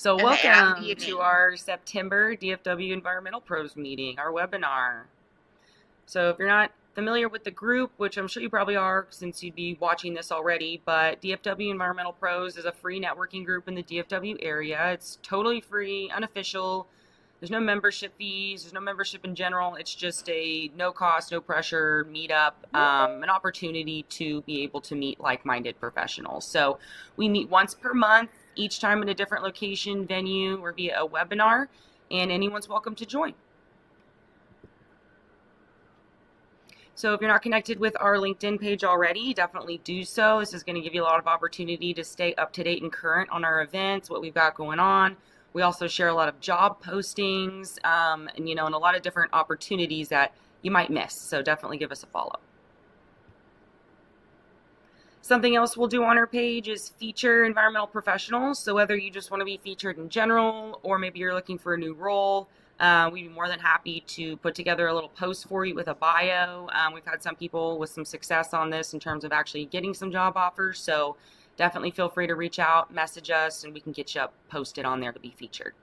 So Okay, welcome to evening. our September DFW Environmental Pros meeting, our webinar. So if you're not familiar with the group, which I'm sure you probably are since you'd be watching this already, but DFW Environmental Pros is a free networking group in the DFW area. It's totally free, unofficial. There's no membership fees. There's no membership in general. It's just a no cost, no pressure meetup, an opportunity to be able to meet like-minded professionals. So we meet once per month, each time in a different location, venue, or via a webinar, and anyone's welcome to join. So if you're not connected with our LinkedIn page already, definitely do so. This is going to give you a lot of opportunity to stay up to date and current on our events, what we've got going on. We also share a lot of job postings, and a lot of different opportunities that you might miss. So definitely give us a follow. Something else we'll do on our page is feature environmental professionals. So whether you just want to be featured in general, or maybe you're looking for a new role, we'd be more than happy to put together a little post for you with a bio. We've had some people with some success on this in terms of actually getting some job offers. So definitely feel free to reach out, message us, and we can get you posted on there to be featured.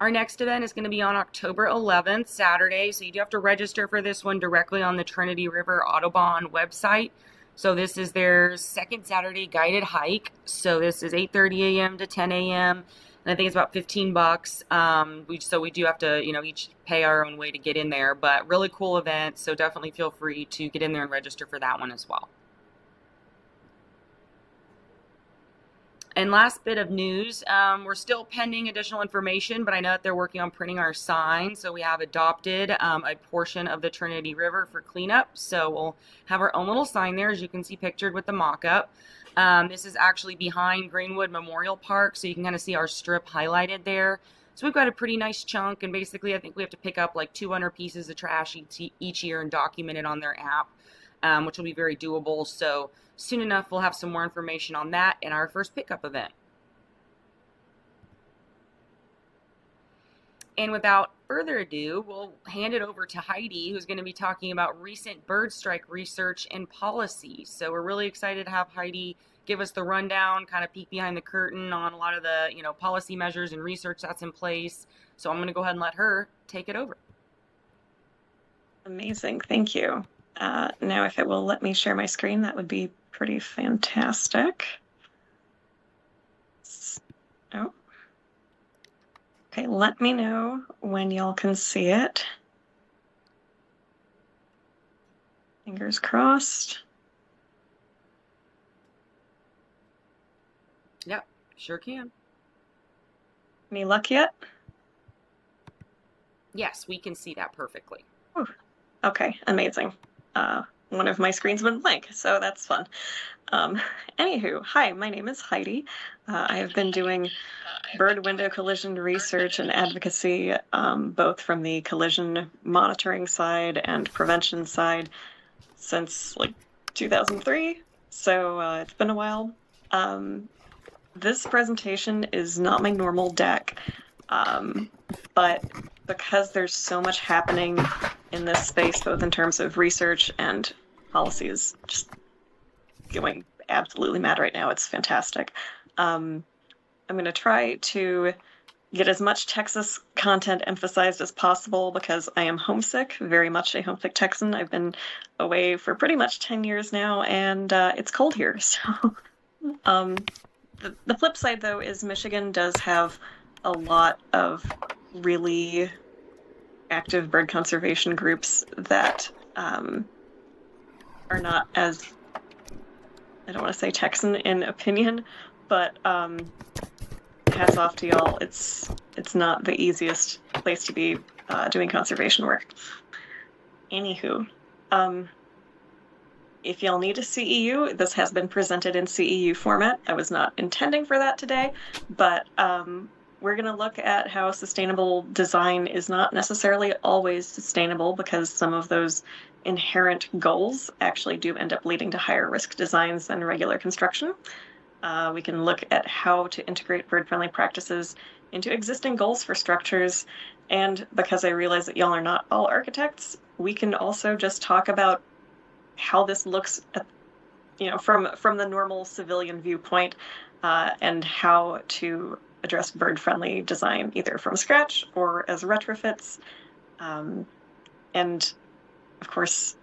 Our next event is going to be on October 11th, Saturday. So you do have to register for this one directly on the Trinity River Audubon website. So this is their second Saturday guided hike. So this is 8:30 a.m. to 10 a.m. And I think it's about $15. We do have to, each pay our own way to get in there, but really cool event. So definitely feel free to get in there and register for that one as well. And last bit of news, we're still pending additional information, but I know that they're working on printing our sign. So we have adopted a portion of the Trinity River for cleanup. So we'll have our own little sign there, as you can see pictured with the mock-up. This is actually behind Greenwood Memorial Park, so you can kind of see our strip highlighted there. So we've got a pretty nice chunk, and basically I think we have to pick up like 200 pieces of trash each year and document it on their app, which will be very doable. So soon enough, we'll have some more information on that in our first pickup event. And without further ado, we'll hand it over to Heidi, who's going to be talking about recent bird strike research and policy. So we're really excited to have Heidi give us the rundown, kind of peek behind the curtain on a lot of the, policy measures and research that's in place. So I'm going to go ahead and let her take it over. Amazing, thank you. Now, if it will let me share my screen, that would be pretty fantastic. Oh. Okay, let me know when y'all can see it. Fingers crossed. Yep, sure can. Any luck yet? Yes, we can see that perfectly. Ooh. Okay, amazing. One of my screens went blank, so that's fun. Anywho, hi, my name is Heidi. I have been doing bird window collision research and advocacy, both from the collision monitoring side and prevention side since like 2003. So it's been a while. This presentation is not my normal deck, but because there's so much happening in this space, both in terms of research and policies, just going absolutely mad right now. It's fantastic. I'm going to try to get as much Texas content emphasized as possible because I am homesick, very much a homesick Texan. I've been away for pretty much 10 years now, and it's cold here. So the flip side, though, is Michigan does have a lot of really active bird conservation groups that are not as, I don't want to say Texan in opinion, but hats off to y'all. It's not the easiest place to be doing conservation work. Anywho, if y'all need a CEU, this has been presented in CEU format. I was not intending for that today, but we're going to look at how sustainable design is not necessarily always sustainable because some of those inherent goals actually do end up leading to higher risk designs than regular construction. We can look at how to integrate bird-friendly practices into existing goals for structures. And because I realize that y'all are not all architects, we can also just talk about how this looks from the normal civilian viewpoint, and how to address bird-friendly design either from scratch or as retrofits. Um, and of course,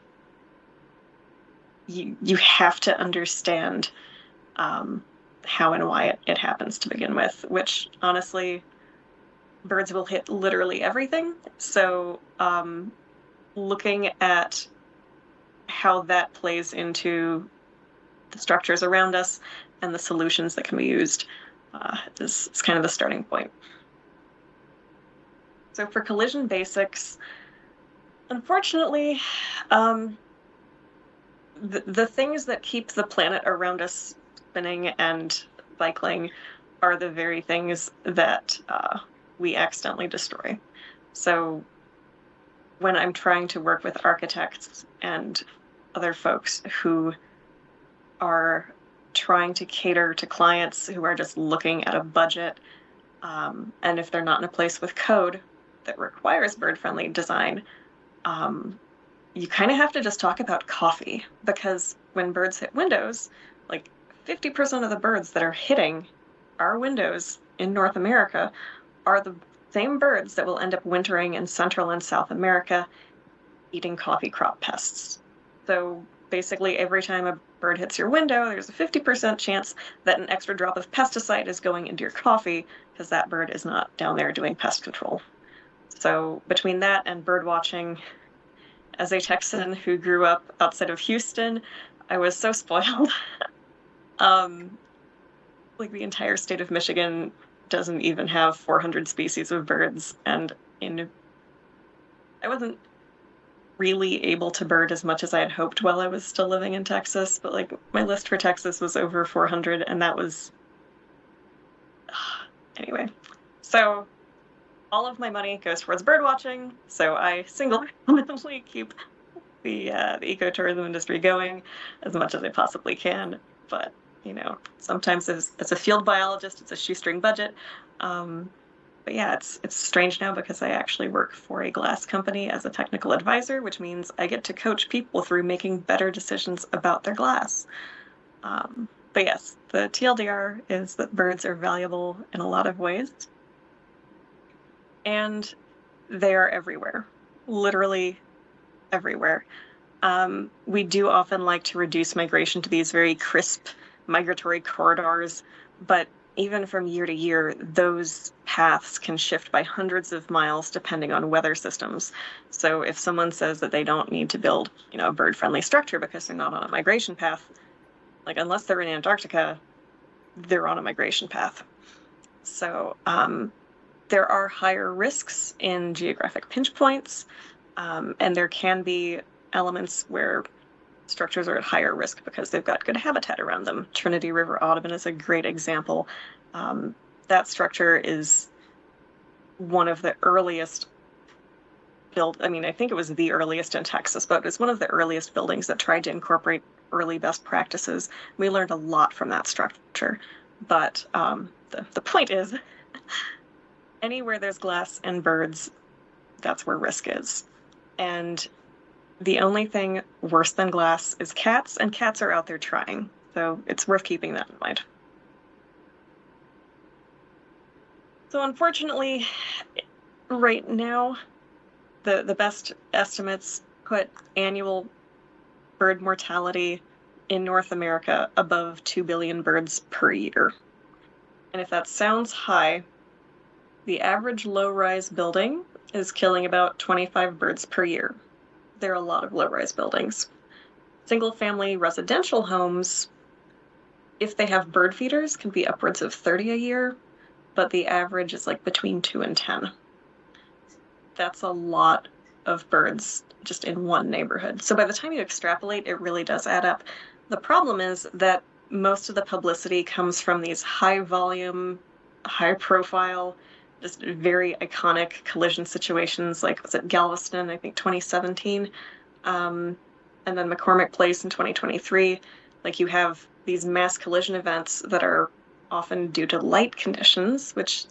you have to understand um, how and why it happens to begin with, which honestly, birds will hit literally everything. So looking at how that plays into the structures around us and the solutions that can be used is kind of the starting point. So for collision basics, unfortunately, um, the things that keep the planet around us spinning and cycling are the very things that we accidentally destroy. So when I'm trying to work with architects and other folks who are trying to cater to clients who are just looking at a budget, and if they're not in a place with code that requires bird-friendly design, um, you kind of have to just talk about coffee, because when birds hit windows, like 50% of the birds that are hitting our windows in North America are the same birds that will end up wintering in Central and South America eating coffee crop pests. So basically, every time a bird hits your window, there's a 50% chance that an extra drop of pesticide is going into your coffee because that bird is not down there doing pest control. So between that and bird watching, as a Texan who grew up outside of Houston, I was so spoiled. um, like the entire state of Michigan doesn't even have 400 species of birds, and I wasn't really able to bird as much as I had hoped while I was still living in Texas, but like my list for Texas was over 400, and that was anyway. So all of my money goes towards bird watching, so I single-handedly keep the ecotourism industry going as much as I possibly can. But sometimes as a field biologist, it's a shoestring budget. But yeah, it's strange now because I actually work for a glass company as a technical advisor, which means I get to coach people through making better decisions about their glass. But yes, the TLDR is that birds are valuable in a lot of ways, and they are everywhere, literally everywhere. We do often like to reduce migration to these very crisp migratory corridors, but even from year to year, those paths can shift by hundreds of miles depending on weather systems. So if someone says that they don't need to build, a bird-friendly structure because they're not on a migration path, like unless they're in Antarctica, they're on a migration path. So there are higher risks in geographic pinch points, and there can be elements where structures are at higher risk because they've got good habitat around them. Trinity River Audubon is a great example. That structure is one of the earliest I think it was the earliest in Texas, but it was one of the earliest buildings that tried to incorporate early best practices. We learned a lot from that structure. But the point is, anywhere there's glass and birds, that's where risk is. And the only thing worse than glass is cats, and cats are out there trying. So it's worth keeping that in mind. So unfortunately, right now, the best estimates put annual bird mortality in North America above 2 billion birds per year. And if that sounds high, the average low-rise building is killing about 25 birds per year. There are a lot of low-rise buildings. Single-family residential homes, if they have bird feeders, can be upwards of 30 a year, but the average is like between 2 and 10. That's a lot of birds just in one neighborhood. So by the time you extrapolate, it really does add up. The problem is that most of the publicity comes from these high volume, high profile, just very iconic collision situations, like was it Galveston, I think 2017, and then McCormick Place in 2023. Like you have these mass collision events that are often due to light conditions, which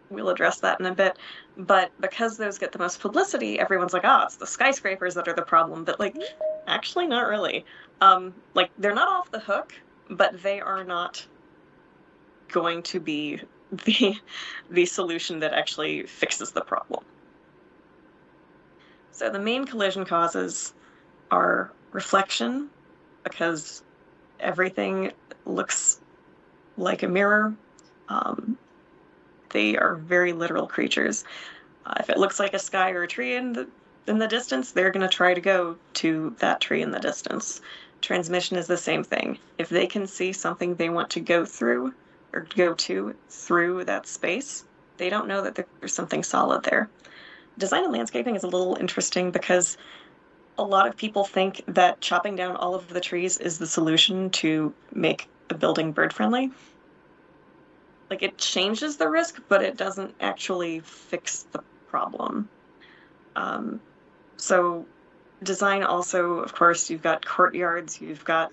we'll address that in a bit. But because those get the most publicity, everyone's like, oh, it's the skyscrapers that are the problem. But like, actually, not really. Like they're not off the hook, but they are not going to be the solution that actually fixes the problem. So the main collision causes are reflection, because everything looks like a mirror. They are very literal creatures. If it looks like a sky or a tree in the distance, they're going to try to go to that tree in the distance. Transmission is the same thing. If they can see something they want to go through or go to through that space, they don't know that there's something solid there. Design and landscaping is a little interesting because a lot of people think that chopping down all of the trees is the solution to make a building bird friendly. Like it changes the risk, but it doesn't actually fix the problem. So design also, of course, you've got courtyards, you've got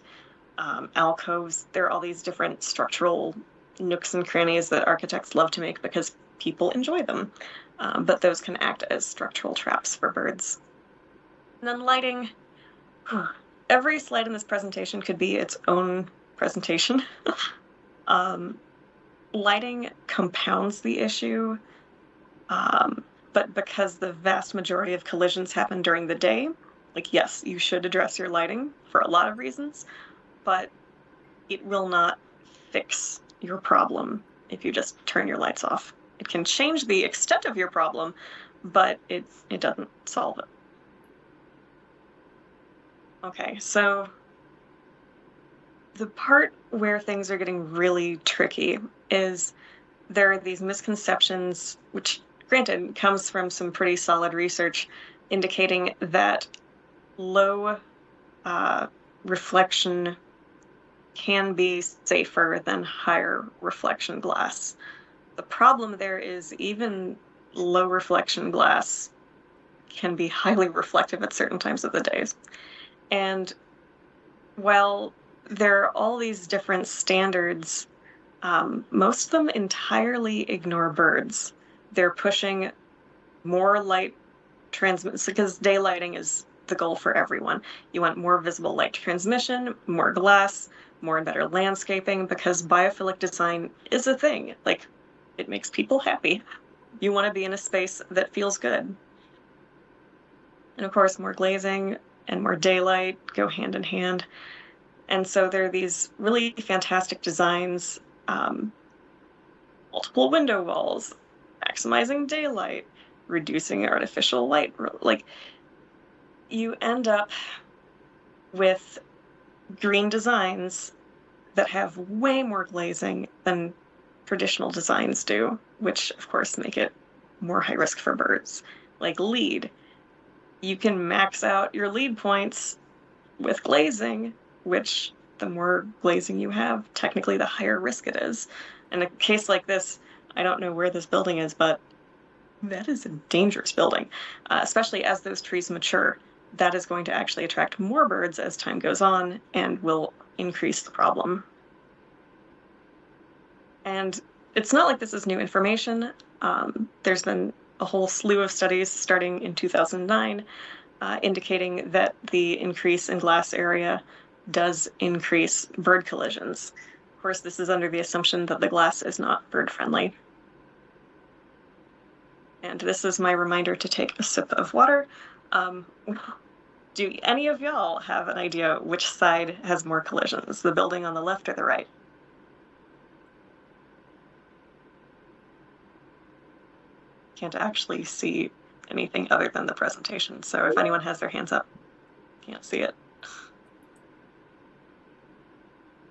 alcoves. There are all these different structural nooks and crannies that architects love to make because people enjoy them. But those can act as structural traps for birds. And then lighting. Every slide in this presentation could be its own presentation. Lighting compounds the issue, but because the vast majority of collisions happen during the day, like, yes, you should address your lighting for a lot of reasons, but it will not fix your problem if you just turn your lights off. It can change the extent of your problem, but it doesn't solve it. Okay, so the part where things are getting really tricky is there are these misconceptions, which granted comes from some pretty solid research indicating that low reflection can be safer than higher reflection glass. The problem there is even low reflection glass can be highly reflective at certain times of the days. And while there are all these different standards, most of them entirely ignore birds. They're pushing more light transmission because daylighting is the goal for everyone. You want more visible light transmission, more glass, more and better landscaping, because biophilic design is a thing. Like, it makes people happy. You want to be in a space that feels good. And of course, more glazing and more daylight go hand in hand. And so there are these really fantastic designs, multiple window walls, maximizing daylight, reducing artificial light. Like, you end up with green designs that have way more glazing than traditional designs do, which of course make it more high risk for birds. Like LEED, you can max out your LEED points with glazing, which the more glazing you have, technically the higher risk it is. In a case like this, I don't know where this building is, but that is a dangerous building, especially as those trees mature. That is going to actually attract more birds as time goes on and will increase the problem. And it's not like this is new information. There's been a whole slew of studies starting in 2009 indicating that the increase in glass area does increase bird collisions. Of course, this is under the assumption that the glass is not bird friendly. And this is my reminder to take a sip of water. Do any of y'all have an idea which side has more collisions, the building on the left or the right? Can't actually see anything other than the presentation, so if anyone has their hands up, can't see it.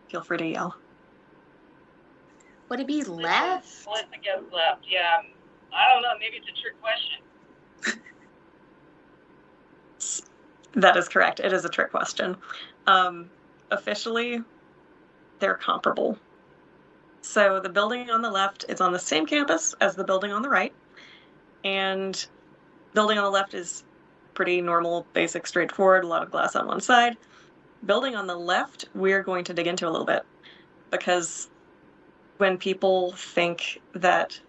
Feel free to yell. Would it be left? Well, I guess left, yeah. I don't know, maybe it's a trick question. That is correct. It is a trick question. Officially, they're comparable. So the building on the left is on the same campus as the building on the right. And building on the left is pretty normal, basic, straightforward, a lot of glass on one side. Building on the left, we're going to dig into a little bit, because when people think that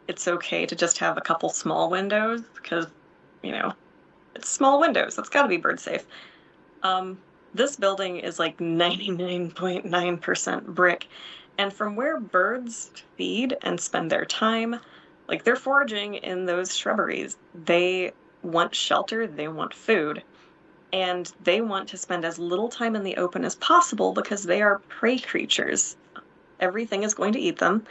it's okay to just have a couple small windows because, you know, it's small windows. That's got to be bird safe. This building is like 99.9% brick. And from where birds feed and spend their time, like they're foraging in those shrubberies, they want shelter, they want food, and they want to spend as little time in the open as possible because they are prey creatures. Everything is going to eat them.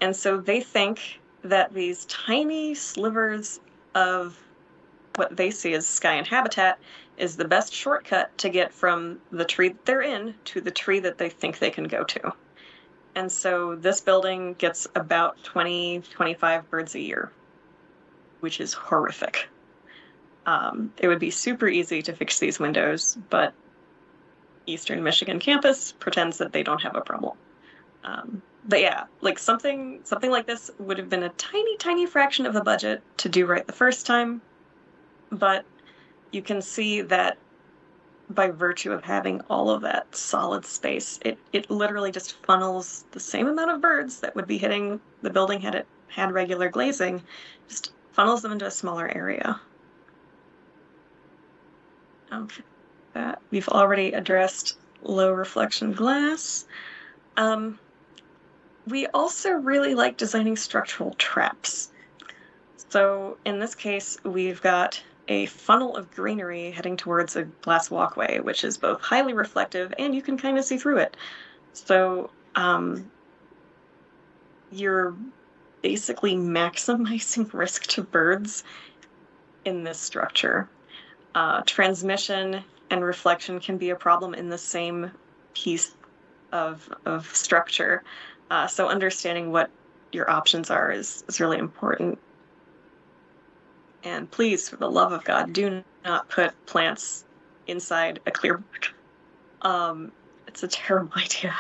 And so they think that these tiny slivers of what they see as sky and habitat is the best shortcut to get from the tree that they're in to the tree that they think they can go to. And so this building gets about 20, 25 birds a year, which is horrific. It would be super easy to fix these windows, but Eastern Michigan campus pretends that they don't have a problem. But yeah, like something like this would have been a tiny, tiny fraction of the budget to do right the first time. But you can see that by virtue of having all of that solid space, it literally just funnels the same amount of birds that would be hitting the building had it had regular glazing, just funnels them into a smaller area. Okay, that we've already addressed low reflection glass. We also really like designing structural traps. So in this case, we've got a funnel of greenery heading towards a glass walkway, which is both highly reflective and you can kind of see through it. So you're basically maximizing risk to birds in this structure. Transmission and reflection can be a problem in the same piece of structure. So understanding what your options are is really important. And please, for the love of God, do not put plants inside a clear book. It's a terrible idea.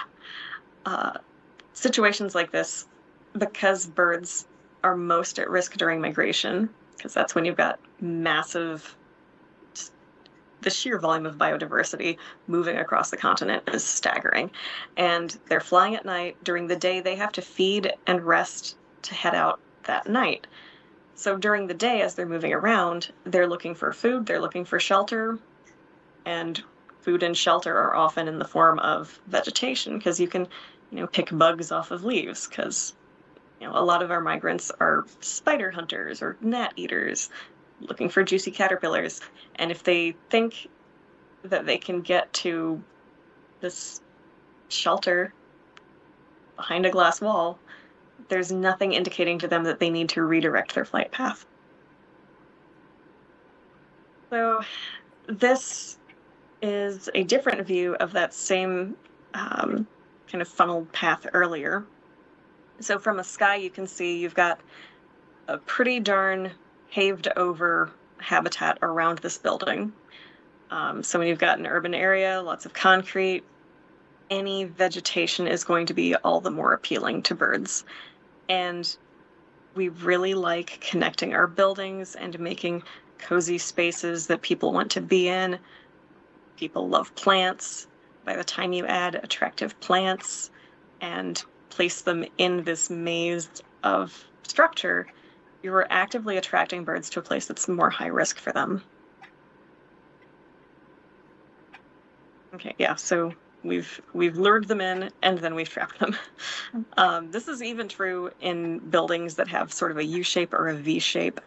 Situations like this, because birds are most at risk during migration, because that's when you've got massive, the sheer volume of biodiversity moving across the continent is staggering. And they're flying at night. During the day, they have to feed and rest to head out that night. So during the day, as they're moving around, they're looking for food, they're looking for shelter, and food and shelter are often in the form of vegetation because you can, pick bugs off of leaves because, a lot of our migrants are spider hunters or gnat eaters looking for juicy caterpillars. And if they think that they can get to this shelter behind a glass wall, there's nothing indicating to them that they need to redirect their flight path. So this is a different view of that same kind of funneled path earlier. So from a sky, you can see you've got a pretty darn paved over habitat around this building. So when you've got an urban area, lots of concrete, any vegetation is going to be all the more appealing to birds. And we really like connecting our buildings and making cozy spaces that people want to be in. People love plants. By the time you add attractive plants and place them in this maze of structure, you're actively attracting birds to a place that's more high risk for them. Okay, yeah, so we've lured them in and then we've trapped them. This is even true in buildings that have sort of a U shape or a V shape.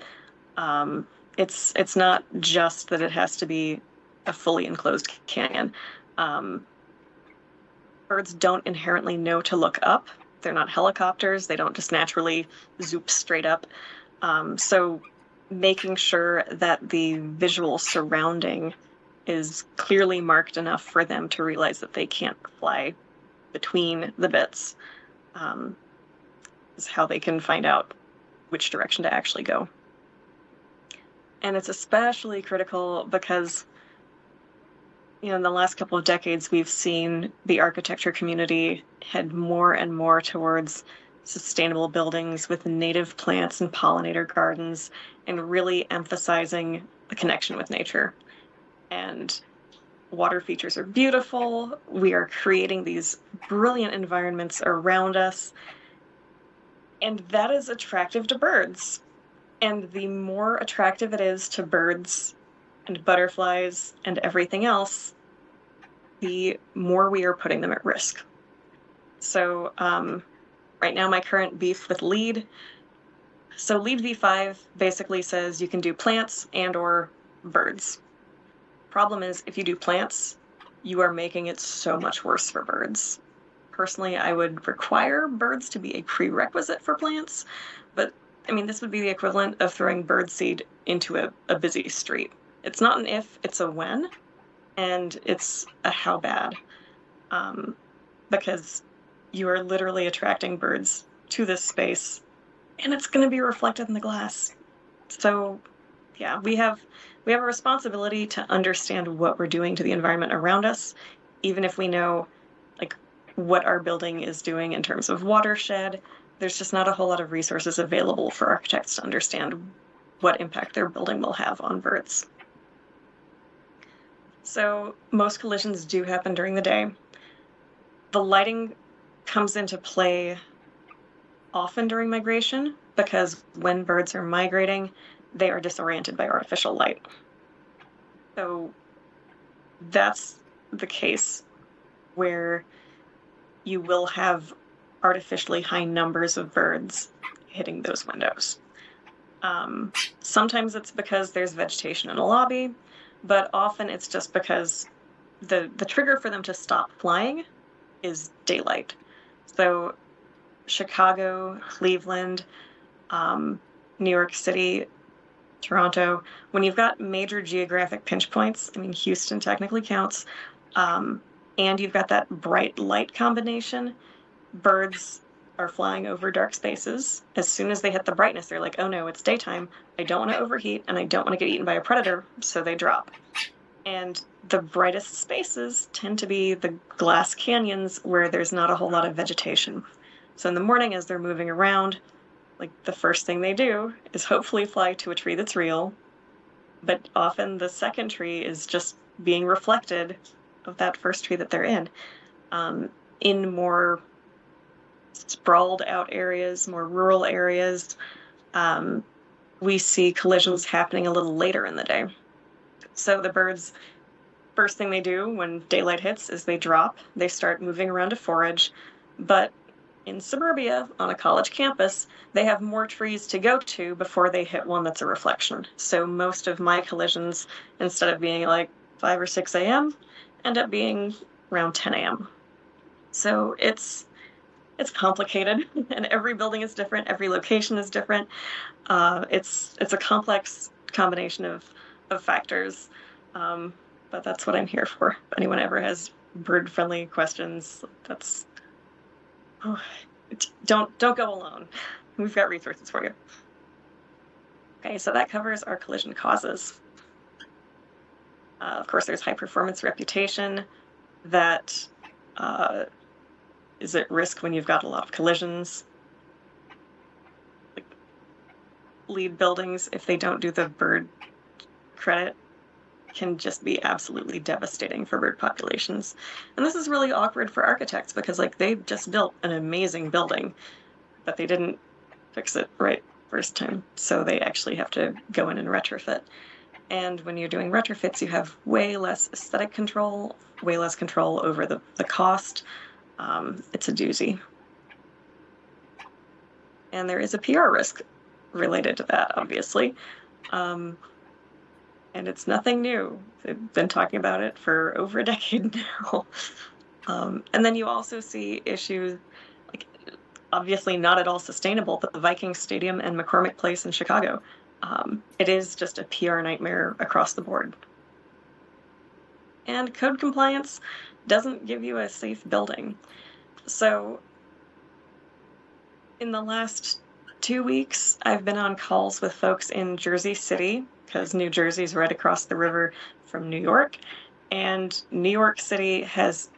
It's not just that it has to be a fully enclosed canyon. Birds don't inherently know to look up. They're not helicopters. They don't just naturally zoop straight up. So making sure that the visual surrounding is clearly marked enough for them to realize that they can't fly between the bits is how they can find out which direction to actually go. And it's especially critical because, in the last couple of decades, we've seen the architecture community head more and more towards sustainable buildings with native plants and pollinator gardens and really emphasizing the connection with nature. And water features are beautiful. We are creating these brilliant environments around us. And that is attractive to birds. And the more attractive it is to birds and butterflies and everything else, the more we are putting them at risk. So right now, my current beef with LEED. So LEED V5 basically says you can do plants and or birds. Problem is, if you do plants, you are making it so much worse for birds. Personally, I would require birds to be a prerequisite for plants, but I mean, this would be the equivalent of throwing birdseed into a busy street. It's not an if, it's a when, and it's a how bad. Because you are literally attracting birds to this space, and it's going to be reflected in the glass. So, yeah, we have a responsibility to understand what we're doing to the environment around us, even if we know like what our building is doing in terms of watershed. There's just not a whole lot of resources available for architects to understand what impact their building will have on birds. So most collisions do happen during the day. The lighting comes into play often during migration because when birds are migrating, they are disoriented by artificial light. So that's the case where you will have artificially high numbers of birds hitting those windows. Sometimes it's because there's vegetation in a lobby, but often it's just because the trigger for them to stop flying is daylight. So Chicago, Cleveland, New York City, Toronto, when you've got major geographic pinch points, I mean, Houston technically counts, and you've got that bright light combination, birds are flying over dark spaces. As soon as they hit the brightness, they're like, oh no, it's daytime. I don't want to overheat and I don't want to get eaten by a predator, so they drop. And the brightest spaces tend to be the glass canyons where there's not a whole lot of vegetation. So in the morning, as they're moving around, like the first thing they do is hopefully fly to a tree that's real, but often the second tree is just being reflected of that first tree that they're in. In more sprawled out areas, more rural areas, we see collisions happening a little later in the day. So the birds, first thing they do when daylight hits is they drop, they start moving around to forage, but in suburbia on a college campus, they have more trees to go to before they hit one that's a reflection. So most of my collisions, instead of being like 5 or 6 a.m., end up being around 10 a.m. So it's complicated, and every building is different, every location is different. It's a complex combination of factors, but that's what I'm here for. If anyone ever has bird-friendly questions, don't go alone. We've got resources for you. Okay, so that covers our collision causes. Of course, there's high performance reputation that is at risk when you've got a lot of collisions. Like LEED buildings, if they don't do the bird credit, can just be absolutely devastating for bird populations. And this is really awkward for architects because like they've just built an amazing building, but they didn't fix it right first time. So they actually have to go in and retrofit. And when you're doing retrofits, you have way less aesthetic control, way less control over the cost. It's a doozy. And there is a PR risk related to that, obviously. And it's nothing new. They've been talking about it for over a decade now. And then you also see issues, like obviously not at all sustainable, but the Vikings Stadium and McCormick Place in Chicago. It is just a PR nightmare across the board. And code compliance doesn't give you a safe building. So in the last 2 weeks, I've been on calls with folks in Jersey City, because New Jersey's right across the river from New York, and New York City has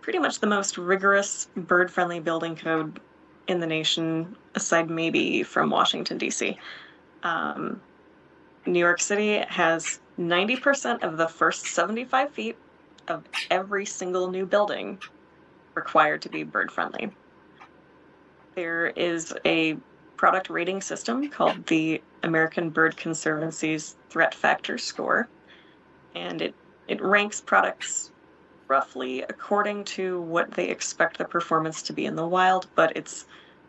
pretty much the most rigorous bird-friendly building code in the nation, aside maybe from Washington, D.C. New York City has 90% of the first 75 feet of every single new building required to be bird-friendly. there is a product rating system called the American Bird Conservancy's Threat Factor Score, and it ranks products roughly according to what they expect the performance to be in the wild, but it's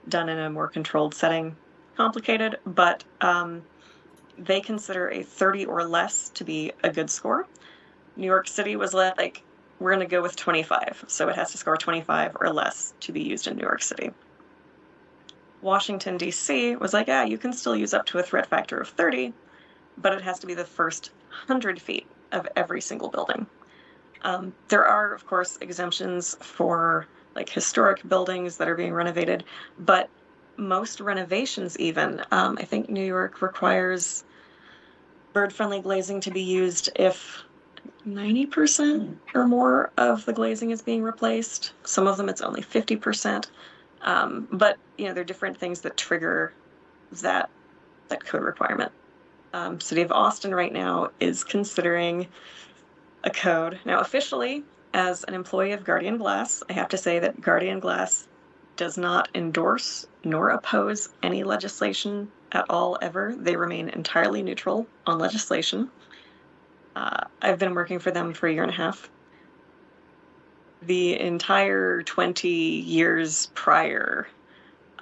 done in a more controlled setting. Complicated, but they consider a 30 or less to be a good score. New York City was like, we're going to go with 25, so it has to score 25 or less to be used in New York City. Washington, D.C. was like, yeah, you can still use up to a threat factor of 30, but it has to be the first 100 feet of every single building. There are, of course, exemptions for like historic buildings that are being renovated, but most renovations even, I think New York requires bird-friendly glazing to be used if 90% or more of the glazing is being replaced. Some of them it's only 50%. But there are different things that trigger that code requirement. City of Austin right now is considering a code. Now, officially, as an employee of Guardian Glass, I have to say that Guardian Glass does not endorse nor oppose any legislation at all, ever. They remain entirely neutral on legislation. I've been working for them for a year and a half. The entire 20 years prior,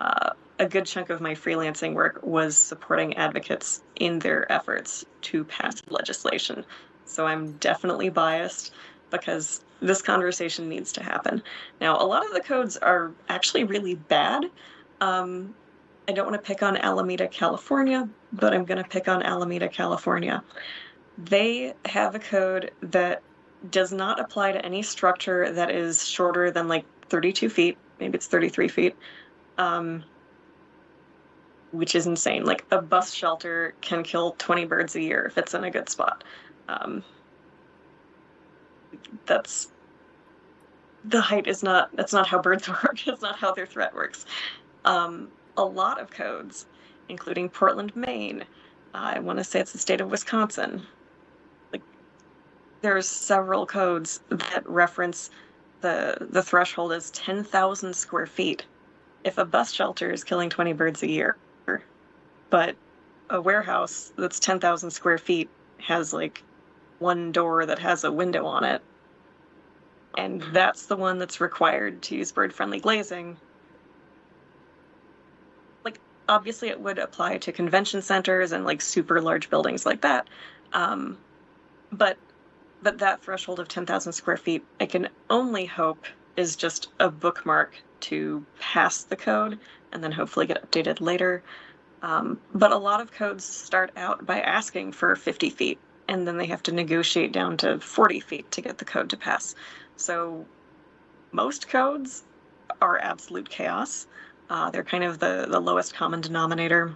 a good chunk of my freelancing work was supporting advocates in their efforts to pass legislation. So I'm definitely biased because this conversation needs to happen. Now, a lot of the codes are actually really bad. I don't want to pick on Alameda, California, but I'm going to pick on Alameda, California. They have a code that does not apply to any structure that is shorter than like 32 feet. Maybe it's 33 feet. Which is insane. Like a bus shelter can kill 20 birds a year if it's in a good spot. That's not how birds work. It's not how their threat works. A lot of codes, including Portland, Maine, I want to say it's the state of Wisconsin. Like there's several codes that reference the threshold as 10,000 square feet. If a bus shelter is killing 20 birds a year, but a warehouse that's 10,000 square feet has like one door that has a window on it, and that's the one that's required to use bird-friendly glazing. Like, obviously it would apply to convention centers and like super large buildings like that. But that threshold of 10,000 square feet, I can only hope is just a bookmark to pass the code and then hopefully get updated later. But a lot of codes start out by asking for 50 feet, and then they have to negotiate down to 40 feet to get the code to pass. So most codes are absolute chaos. They're kind of the lowest common denominator,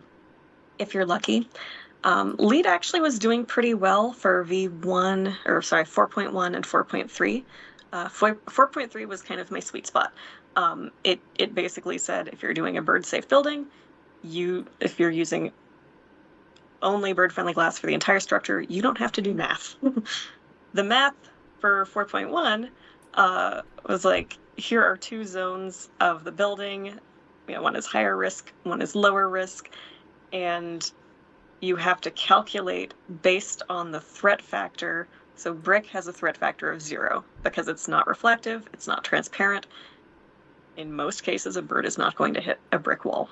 if you're lucky. LEED actually was doing pretty well for 4.1 and 4.3. 4.3 was kind of my sweet spot. It basically said if you're doing a bird-safe building, if you're using only bird-friendly glass for the entire structure, you don't have to do math. The math for 4.1 was like, here are two zones of the building. One is higher risk, one is lower risk, and you have to calculate based on the threat factor. So brick has a threat factor of 0 because it's not reflective, it's not transparent. In most cases, a bird is not going to hit a brick wall.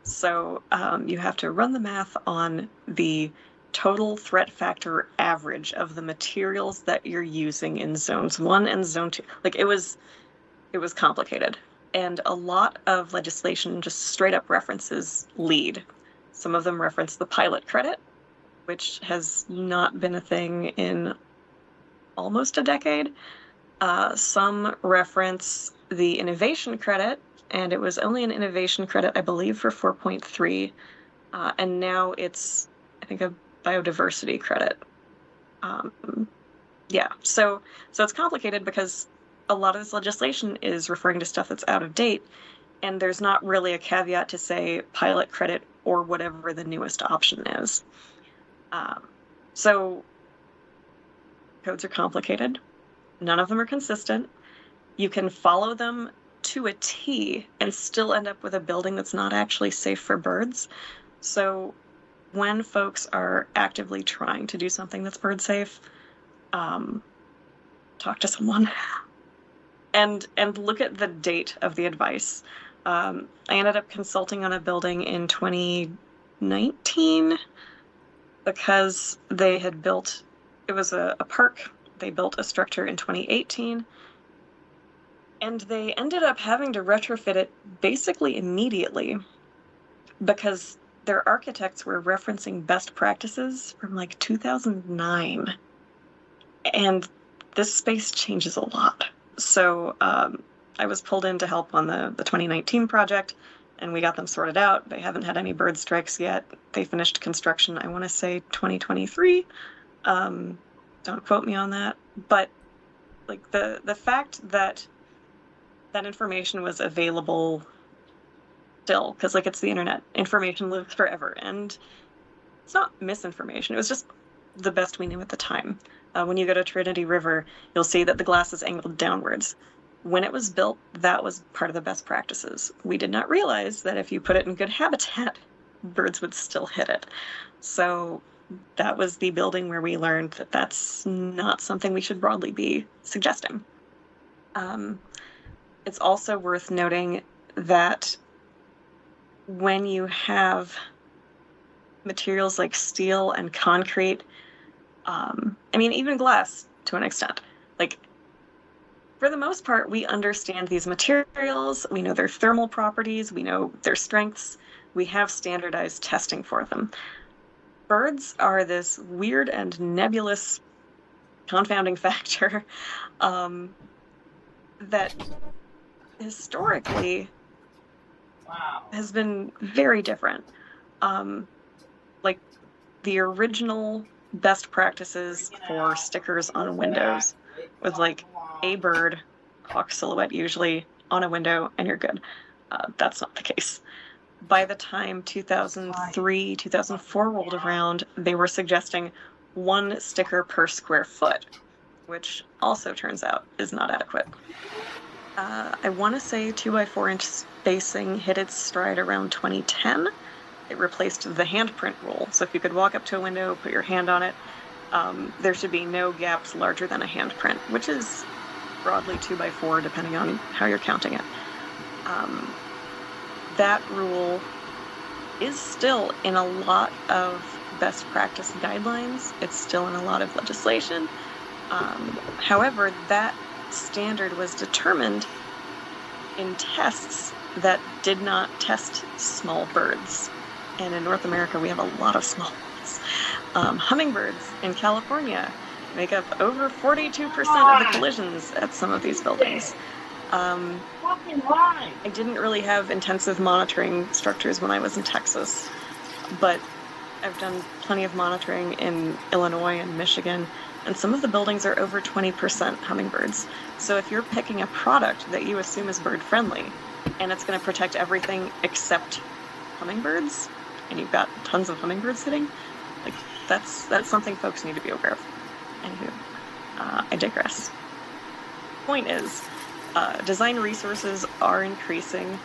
So you have to run the math on the total threat factor average of the materials that you're using in zones 1 and zone 2. Like it was complicated. And a lot of legislation just straight up references LEED. Some of them reference the pilot credit, which has not been a thing in almost a decade. Some reference the innovation credit, and it was only an innovation credit, I believe, for 4.3, and now it's, I think, a biodiversity credit. So it's complicated because a lot of this legislation is referring to stuff that's out of date, and there's not really a caveat to say pilot credit or whatever the newest option is. So codes are complicated. None of them are consistent. You can follow them to a T and still end up with a building that's not actually safe for birds. So when folks are actively trying to do something that's bird safe, talk to someone and look at the date of the advice. I ended up consulting on a building in 2019 because they had built, it was a park. They built a structure in 2018, and they ended up having to retrofit it basically immediately because their architects were referencing best practices from like 2009. And this space changes a lot. So I was pulled in to help on the 2019 project, and we got them sorted out. They haven't had any bird strikes yet. They finished construction, I want to say 2023. Don't quote me on that. But like the fact that that information was available still, because like it's the internet, information lives forever, and it's not misinformation. It was just the best we knew at the time. When you go to Trinity River, you'll see that the glass is angled downwards. When it was built, that was part of the best practices. We did not realize that if you put it in good habitat, birds would still hit it. So that was the building where we learned that that's not something we should broadly be suggesting. It's also worth noting that when you have materials like steel and concrete, I mean, even glass to an extent, like for the most part, we understand these materials, we know their thermal properties, we know their strengths, we have standardized testing for them. Birds are this weird and nebulous confounding factor that historically has been very different. Like the original best practices for stickers on windows was like a bird, hawk silhouette usually, on a window, and you're good. That's not the case. By the time 2003, 2004 rolled around, they were suggesting 1 sticker per square foot, which also turns out is not adequate. I want to say 2x4 inch spacing hit its stride around 2010. It replaced the handprint rule. So if you could walk up to a window, put your hand on it, there should be no gaps larger than a handprint, which is broadly 2x4 depending on how you're counting it. That rule is still in a lot of best practice guidelines. It's still in a lot of legislation. However, that standard was determined in tests that did not test small birds. And in North America, we have a lot of small birds. Hummingbirds in California make up over 42% of the collisions at some of these buildings. I didn't really have intensive monitoring structures when I was in Texas, but I've done plenty of monitoring in Illinois and Michigan, and some of the buildings are over 20% hummingbirds. So if you're picking a product that you assume is bird friendly, and it's going to protect everything except hummingbirds, and you've got tons of hummingbirds sitting, like that's something folks need to be aware of. Anywho, I digress. Point is, design resources are increasing.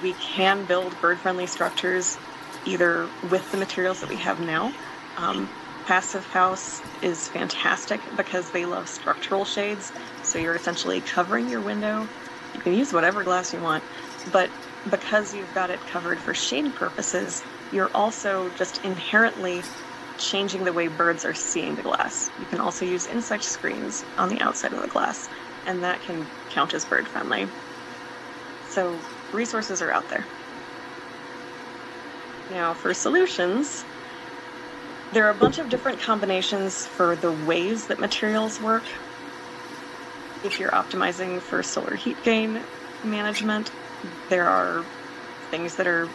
We can build bird-friendly structures either with the materials that we have now. Passive House is fantastic because they love structural shades, so you're essentially covering your window. You can use whatever glass you want, but because you've got it covered for shade purposes, you're also just inherently changing the way birds are seeing the glass. You can also use insect screens on the outside of the glass, and that can count as bird friendly. So resources are out there. Now for solutions, there are a bunch of different combinations for the ways that materials work. If you're optimizing for solar heat gain management, there are things that are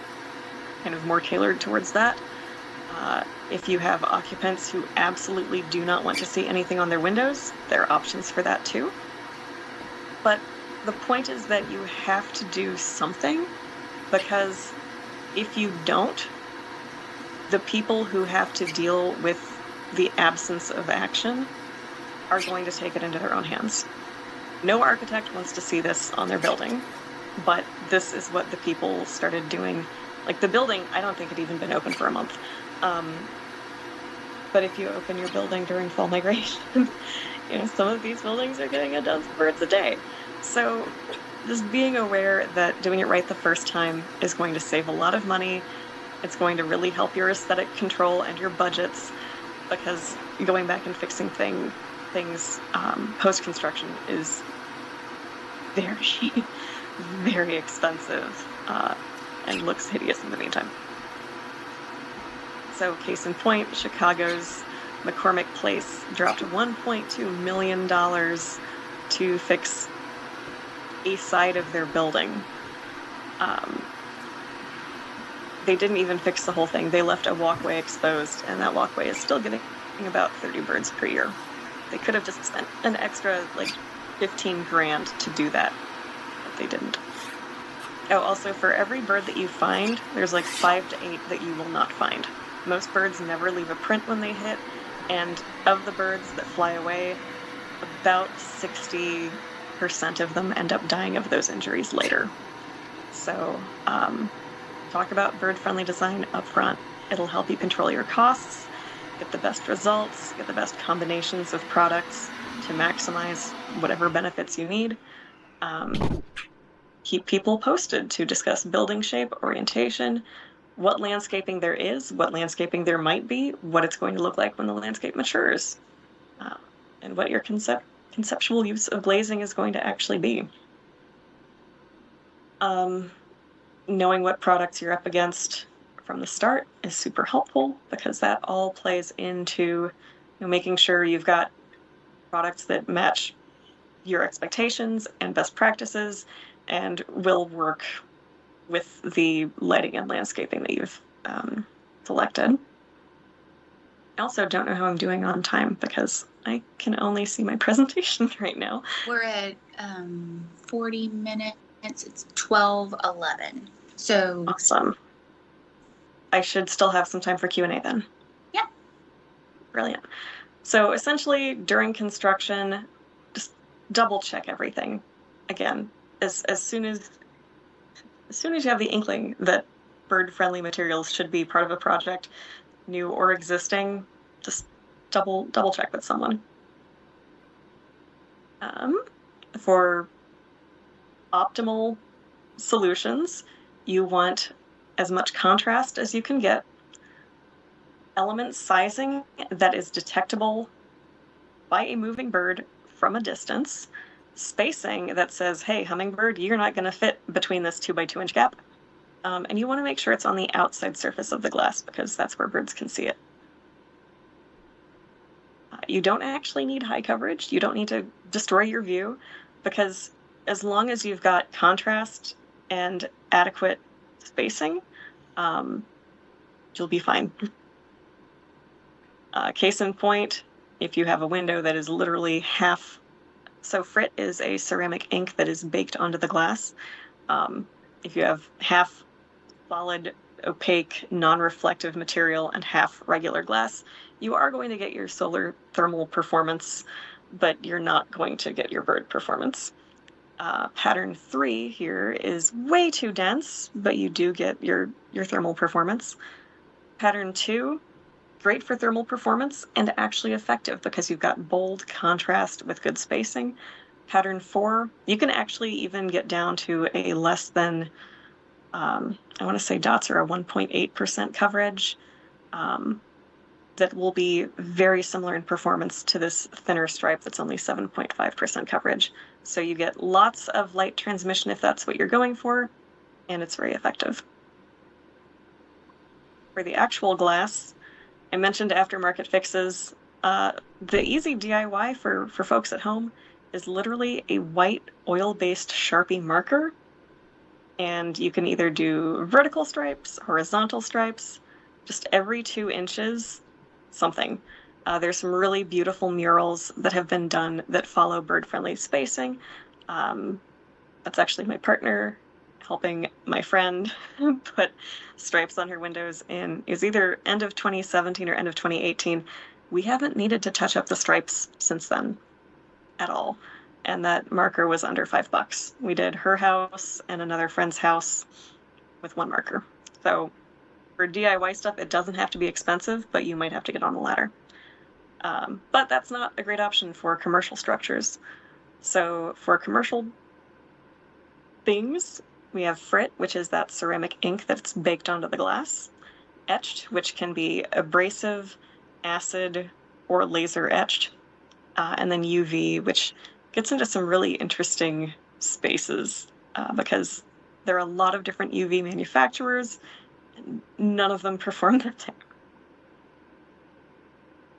kind of more tailored towards that. If you have occupants who absolutely do not want to see anything on their windows, there are options for that too. But the point is that you have to do something, because if you don't, the people who have to deal with the absence of action are going to take it into their own hands. No architect wants to see this on their building. But this is what the people started doing. Like the building, I don't think had even been open for a month. But if you open your building during fall migration, some of these buildings are getting a dozen birds a day. So just being aware that doing it right the first time is going to save a lot of money. It's going to really help your aesthetic control and your budgets, because going back and fixing things post-construction is very, very expensive and looks hideous in the meantime. So case in point, Chicago's McCormick Place dropped $1.2 million to fix a side of their building. They didn't even fix the whole thing. They left a walkway exposed, and that walkway is still getting about 30 birds per year. They could have just spent an extra, $15,000 to do that, but they didn't. Oh, also, for every bird that you find, there's 5 to 8 that you will not find. Most birds never leave a print when they hit, and of the birds that fly away, about 60% of them end up dying of those injuries later. So, talk about bird-friendly design up front. It'll help you control your costs, get the best results, get the best combinations of products to maximize whatever benefits you need. Keep people posted to discuss building shape, orientation, what landscaping there is, what landscaping there might be, what it's going to look like when the landscape matures, and what your conceptual use of glazing is going to actually be. Knowing what products you're up against from the start is super helpful, because that all plays into making sure you've got products that match your expectations and best practices and will work with the lighting and landscaping that you've selected. I also don't know how I'm doing on time, because I can only see my presentation right now. We're at 40 minutes. It's 12:11. So awesome. I should still have some time for Q&A then. Yeah. Brilliant. So essentially, during construction, just double check everything. Again, as soon as you have the inkling that bird-friendly materials should be part of a project, new or existing, just double check with someone. For optimal solutions, you want as much contrast as you can get, element sizing that is detectable by a moving bird from a distance, spacing that says, hey, hummingbird, you're not going to fit between this 2x2 inch gap. And you want to make sure it's on the outside surface of the glass, because that's where birds can see it. You don't actually need high coverage. You don't need to destroy your view, because as long as you've got contrast and adequate spacing, you'll be fine. Case in point, if you have a window that is literally half, so frit is a ceramic ink that is baked onto the glass. If you have half solid, opaque, non-reflective material and half regular glass, you are going to get your solar thermal performance, but you're not going to get your bird performance. Pattern 3 here is way too dense, but you do get your thermal performance. Pattern 2, great for thermal performance and actually effective, because you've got bold contrast with good spacing. Pattern 4, you can actually even get down to a less than, I want to say dots are a 1.8% coverage. That will be very similar in performance to this thinner stripe that's only 7.5% coverage. So you get lots of light transmission if that's what you're going for, and it's very effective. For the actual glass, I mentioned aftermarket fixes. The easy DIY for folks at home is literally a white oil-based Sharpie marker, and you can either do vertical stripes, horizontal stripes, just every 2 inches, something. There's some really beautiful murals that have been done that follow bird-friendly spacing. That's actually my partner helping my friend put stripes on her windows in, it was either end of 2017 or end of 2018. We haven't needed to touch up the stripes since then at all. and that marker was under $5. We did her house and another friend's house with one marker. So for DIY stuff, it doesn't have to be expensive, but you might have to get on the ladder. But that's not a great option for commercial structures. So for commercial things, we have frit, which is that ceramic ink that's baked onto the glass. Etched, which can be abrasive, acid, or laser etched. And then UV, which gets into some really interesting spaces because there are a lot of different UV manufacturers, and none of them perform the same.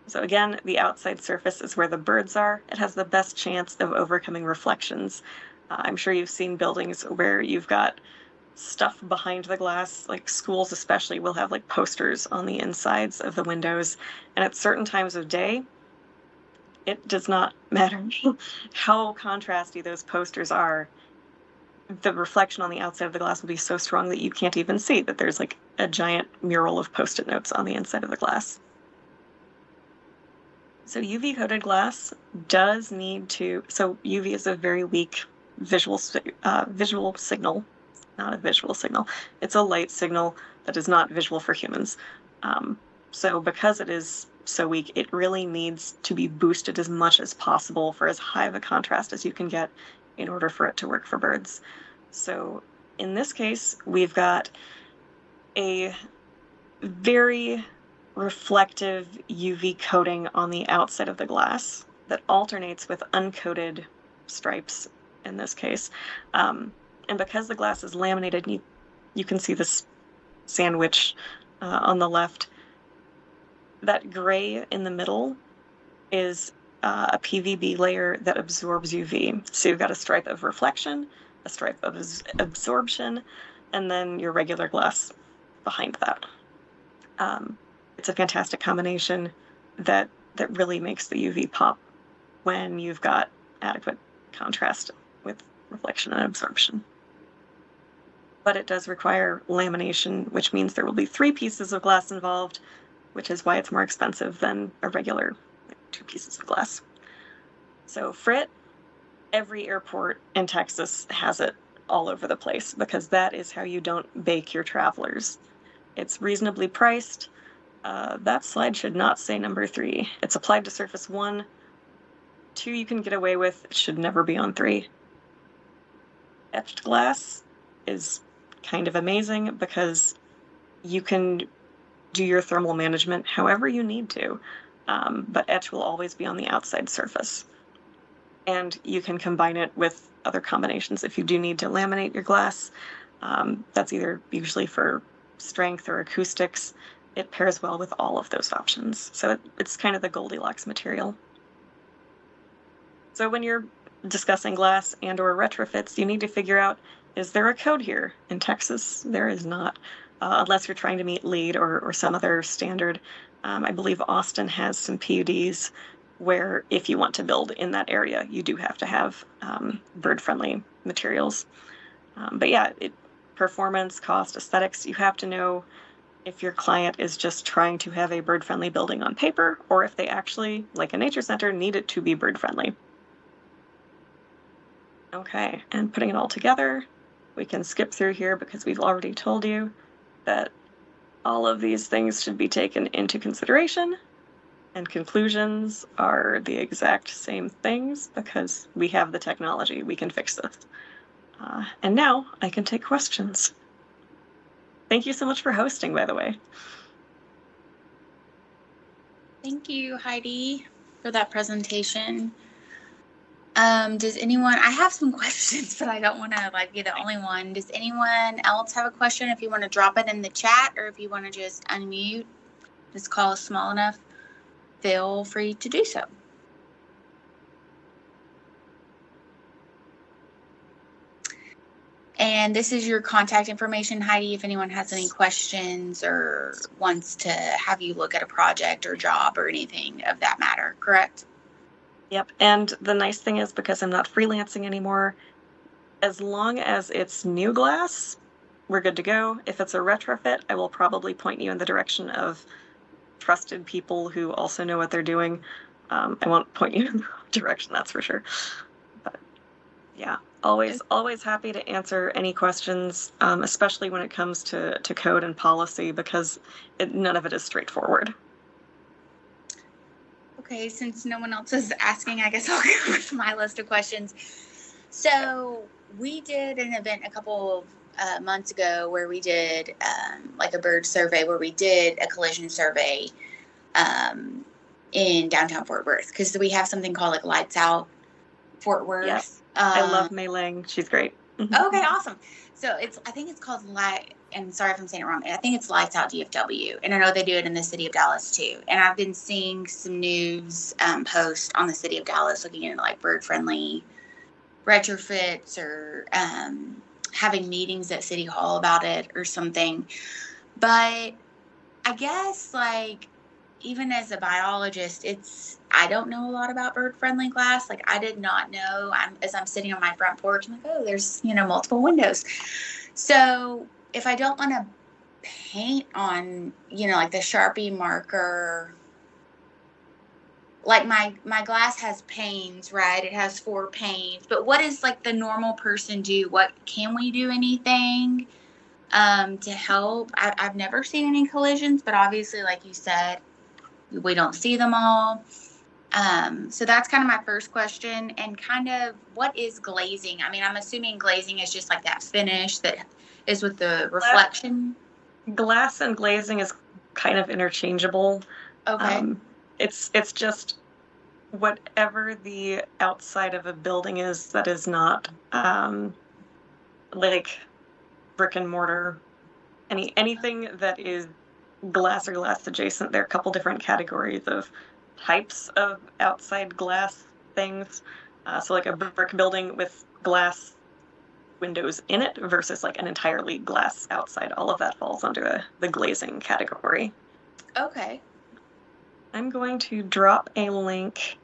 So again, the outside surface is where the birds are. It has the best chance of overcoming reflections. I'm sure you've seen buildings where you've got stuff behind the glass, like schools especially will have like posters on the insides of the windows, and at certain times of day, it does not matter how contrasty those posters are. The reflection on the outside of the glass will be so strong that you can't even see that there's like a giant mural of Post-it notes on the inside of the glass. So UV coated glass does need to, so UV is a very weak visual signal, not a visual signal. It's a light signal that is not visual for humans. So because it is so weak, it really needs to be boosted as much as possible for as high of a contrast as you can get in order for it to work for birds. So in this case, we've got a very reflective UV coating on the outside of the glass that alternates with uncoated stripes in this case. And because the glass is laminated, you can see this sandwich on the left. That gray in the middle is a PVB layer that absorbs UV. So you've got a stripe of reflection, a stripe of absorption, and then your regular glass behind that. It's a fantastic combination that really makes the UV pop when you've got adequate contrast with reflection and absorption. But it does require lamination, which means there will be 3 pieces of glass involved, which is why it's more expensive than a regular 2 pieces of glass. So frit, every airport in Texas has it all over the place because that is how you don't bake your travelers. It's reasonably priced. That slide should not say number 3. It's applied to surface 1. 2 you can get away with. It should never be on 3. Etched glass is kind of amazing because you can do your thermal management however you need to, but etch will always be on the outside surface. And you can combine it with other combinations if you do need to laminate your glass. That's either usually for strength or acoustics. It pairs well with all of those options. So it's kind of the Goldilocks material. So when you're discussing glass and or retrofits, you need to figure out, is there a code here? In Texas, there is not, unless you're trying to meet LEED or some other standard. I believe Austin has some PUDs where if you want to build in that area, you do have to have bird-friendly materials. But yeah, performance, cost, aesthetics, you have to know if your client is just trying to have a bird-friendly building on paper, or if they actually, like a nature center, need it to be bird-friendly. Okay, and putting it all together, we can skip through here because we've already told you that all of these things should be taken into consideration, and conclusions are the exact same things because we have the technology. We can fix this. And now I can take questions. Thank you so much for hosting, by the way. Thank you, Heidi, for that presentation. Does anyone, I have some questions, but I don't want to be the only one. Does anyone else have a question? If you want to drop it in the chat or if you want to just unmute, this call is small enough, feel free to do so. And this is your contact information, Heidi, if anyone has any questions or wants to have you look at a project or job or anything of that matter, correct? Yep, and the nice thing is because I'm not freelancing anymore, as long as it's new glass, we're good to go. If it's a retrofit, I will probably point you in the direction of trusted people who also know what they're doing. I won't point you in the direction, that's for sure. But Yeah, always happy to answer any questions, especially when it comes to code and policy, because none of it is straightforward. Okay, since no one else is asking, I guess I'll go with my list of questions. So we did an event a couple of months ago where we did like a bird survey, where we did a collision survey in downtown Fort Worth, because we have something called like Lights Out Fort Worth. Yes, I love Mei Ling. She's great. Okay, awesome. So I think it's called and sorry if I'm saying it wrong. I think it's Lights Out DFW, and I know they do it in the city of Dallas too. And I've been seeing some news posts on the city of Dallas looking into like bird friendly retrofits, or having meetings at City Hall about it or something. But I guess like, even as a biologist, I don't know a lot about bird friendly glass. Like, I did not know. As I'm sitting on my front porch, I'm like, oh, there's multiple windows. So if I don't want to paint on like the Sharpie marker, like my glass has panes, right? It has 4 panes. But what does like the normal person do? What can we do anything to help? I've never seen any collisions, but obviously, like you said, we don't see them all. So that's kind of my first question. And kind of, what is glazing? I mean, I'm assuming glazing is just like that finish that is with the reflection. Glass and glazing is kind of interchangeable. Okay. It's just whatever the outside of a building is that is not like brick and mortar. Anything that is glass or glass adjacent. There are a couple different categories of types of outside glass things. So like a brick building with glass windows in it versus like an entirely glass outside. All of that falls under the glazing category. Okay. I'm going to drop a link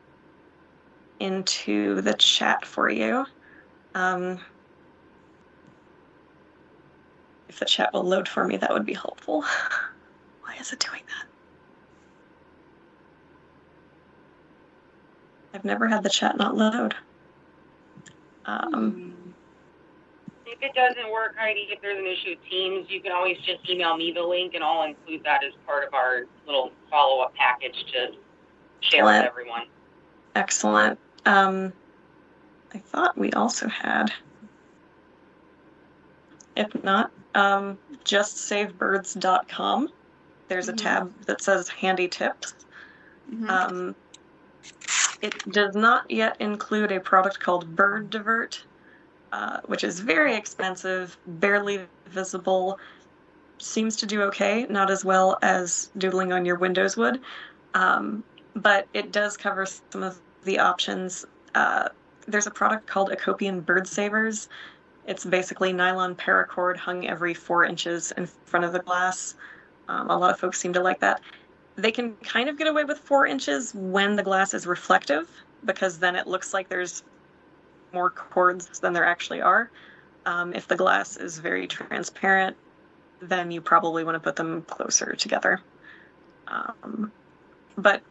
into the chat for you. If the chat will load for me, that would be helpful. Why is it doing that? I've never had the chat not load. If it doesn't work, Heidi, if there's an issue with Teams, you can always just email me the link, and I'll include that as part of our little follow-up package to share with everyone. Excellent. I thought we also had, if not, justsavebirds.com. There's a tab that says handy tips. It does not yet include a product called Bird Divert, which is very expensive, barely visible, seems to do okay, not as well as doodling on your windows would, but it does cover some of the options. There's a product called Acopian Bird Savers. It's basically nylon paracord hung every 4 inches in front of the glass. A lot of folks seem to like that. They can kind of get away with 4 inches when the glass is reflective, because then it looks like there's more cords than there actually are. If the glass is very transparent, then you probably want to put them closer together. But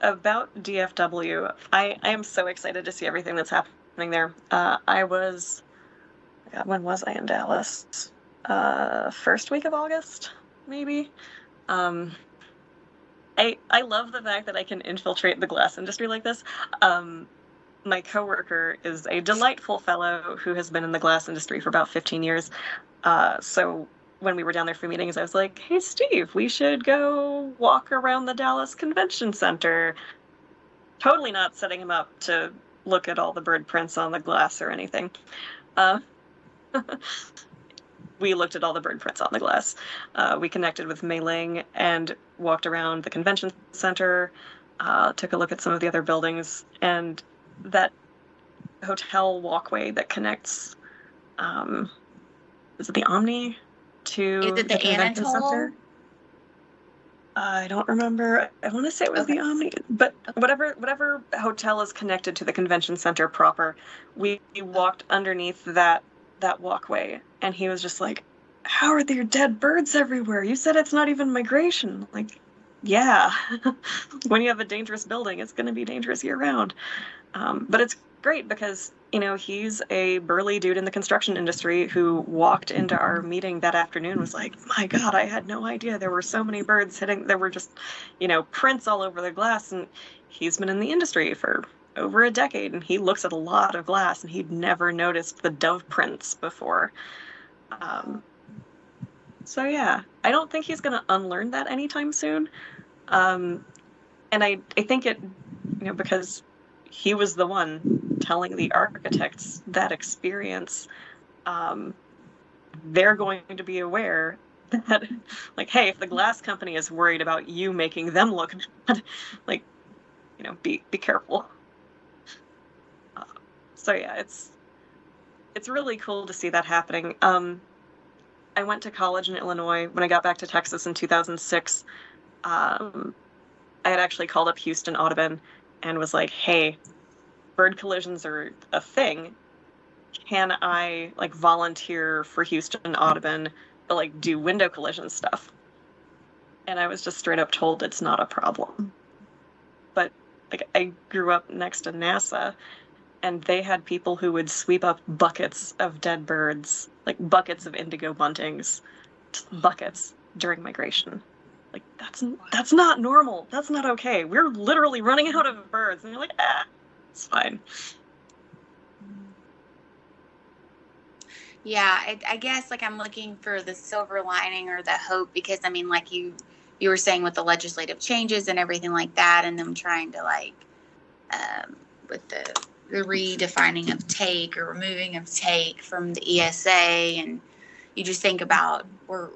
about DFW, I am so excited to see everything that's happening there. When was I in Dallas? First week of August, maybe? I love the fact that I can infiltrate the glass industry like this. My coworker is a delightful fellow who has been in the glass industry for about 15 years. So when we were down there for meetings, I was like, hey, Steve, we should go walk around the Dallas Convention Center. Totally not setting him up to look at all the bird prints on the glass or anything. We looked at all the bird prints on the glass. We connected with Mei Ling and walked around the convention center, took a look at some of the other buildings, and that hotel walkway that connects, is it the Omni to the convention center? I don't remember. I want to say it was the Omni, but whatever hotel is connected to the convention center proper, we walked underneath that walkway, and he was just like, how are there dead birds everywhere? You said it's not even migration. Like, yeah. When you have a dangerous building, it's going to be dangerous year round. But it's great because, he's a burly dude in the construction industry who walked into our meeting that afternoon, was like, my God, I had no idea there were so many birds hitting, there were just, prints all over the glass. And he's been in the industry for over a decade, and he looks at a lot of glass, and he'd never noticed the dove prints before. So yeah, I don't think he's going to unlearn that anytime soon. And I think it, because he was the one telling the architects that experience, they're going to be aware that, like, hey, if the glass company is worried about you making them look bad, like, be careful. So yeah, it's really cool to see that happening. I went to college in Illinois. When I got back to Texas in 2006, I had actually called up Houston Audubon and was like, hey, bird collisions are a thing. Can I like volunteer for Houston Audubon to like do window collision stuff? And I was just straight up told it's not a problem. But like I grew up next to NASA, and they had people who would sweep up buckets of dead birds, like buckets of indigo buntings, buckets during migration. Like that's not normal. That's not okay. We're literally running out of birds. And you're like, it's fine. Yeah, I guess like I'm looking for the silver lining or the hope, because I mean, like you were saying with the legislative changes and everything like that, and them trying to like with the redefining of take or removing of take from the ESA, and you just think about we're